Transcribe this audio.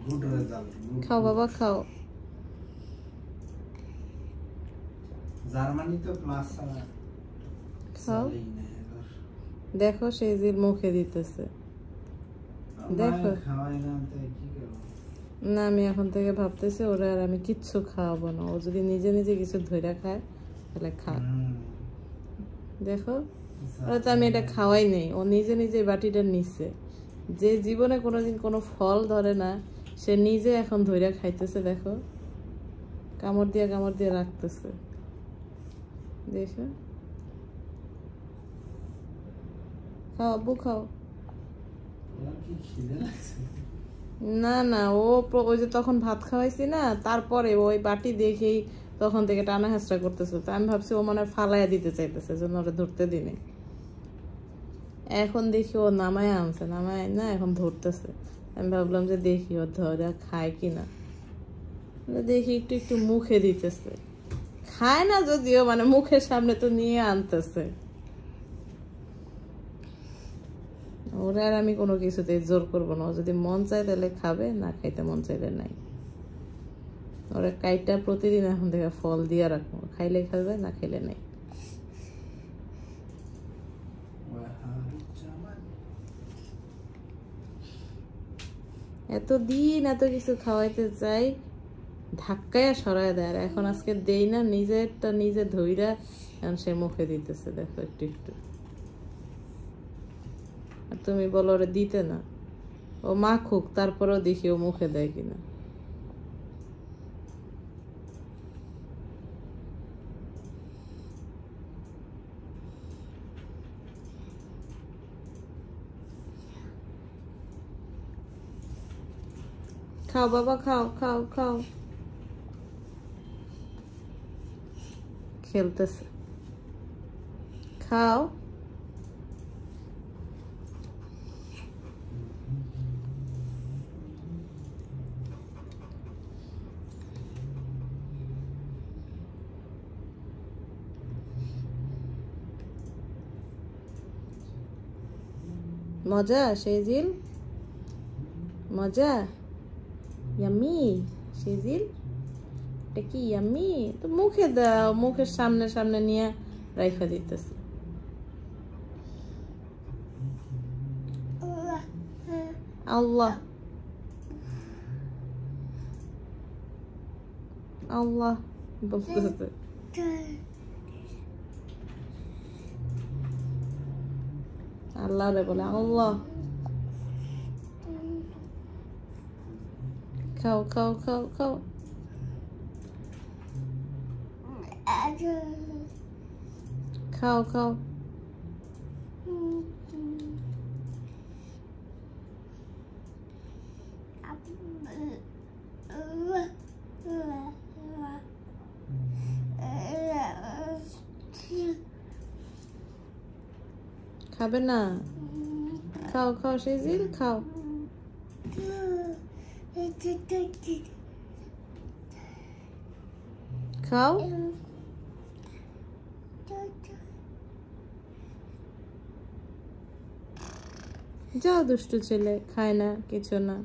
Good result. খাও বাবা খাও। জার্মানি তো প্লাস খাও। দেখো সেজিল মুখে দিতেছে। দেখো খাওয়াই না তো কি করব? না আমি এখন থেকে ভাবতেছি ওরা আর আমি কিচ্ছু খাওয়াবো না, ও যদি নিজে নিজে কিছু ধইরা খায় তাহলে খা। দেখো ওরা তো আমি এটা খাওয়াই নেই, ও নিজে নিজে বাটিটা নিচ্ছে। যে জীবনে কোনোদিন কোনো ফল ধরে না সে নিজে এখন ধইরা খাইতেছে। দেখো কামড় দিয়ে রাখতেছে। দেখো খাও আব্বু খাও। না না ওই যে তখন ভাত খাওয়াইছি না, তারপরে ওই বাটি দেখেই তখন থেকে টানা হেঁচড়া করতেছে। তো আমি ভাবছি ও মানে ফালাইয়া দিতে চাইতেছে, জন্য ওরা ধরতে দিনে। এখন দেখি ও নামায় আনছে, নামায় না এখন ধরতেছে। আমি ভাবলাম যে দেখি ও ধরা খায় কিনা। দেখি একটু একটু মুখে দিতেছে, খায় না যদিও, মানে মুখের সামনে তো নিয়ে আনতেছে। ওরা আর আমি কোনো কিছুতে জোর করবো না, ও যদি মন চায় তাহলে খাবে, না খাইতে মন চাইলে নাই। ওরা কাইটা প্রতিদিন এখন থেকে ফল দিয়ে রাখবো, খাইলে খাবে না খাইলে নাই। এতদিন এত কিছু খাওয়াইতে চাই, ধাক্কায় সরাই দেয়। আর এখন আজকে দেই না, নিজেরটা নিজে ধইরা এখন সে মুখে দিতেছে। দেখো একটু একটু। আর তুমি বলো ওরে দিতে না, ও মাখুক তারপরেও দেখি ও মুখে দেয় কিনা। খাও বাবা খাও খাও খাও। খেলতেছে, খাও। মজা সেজিল, মজা ইয়াম্মি সেজিল, এটা কি ইয়াম্মি? তো মুখে দাও, মুখের সামনে সামনে নিয়ে রাইখা দিতেছে। আল্লাহ আল্লাহ বলতেছে। আল্লাহ রে বলে আল্লাহ। খাও খাও খাও খাও। খাও খাও। খাবে না? খাও খাও সেজিল খাও। খাও। যাও দুষ্টু ছেলে, খায় না কিছু না।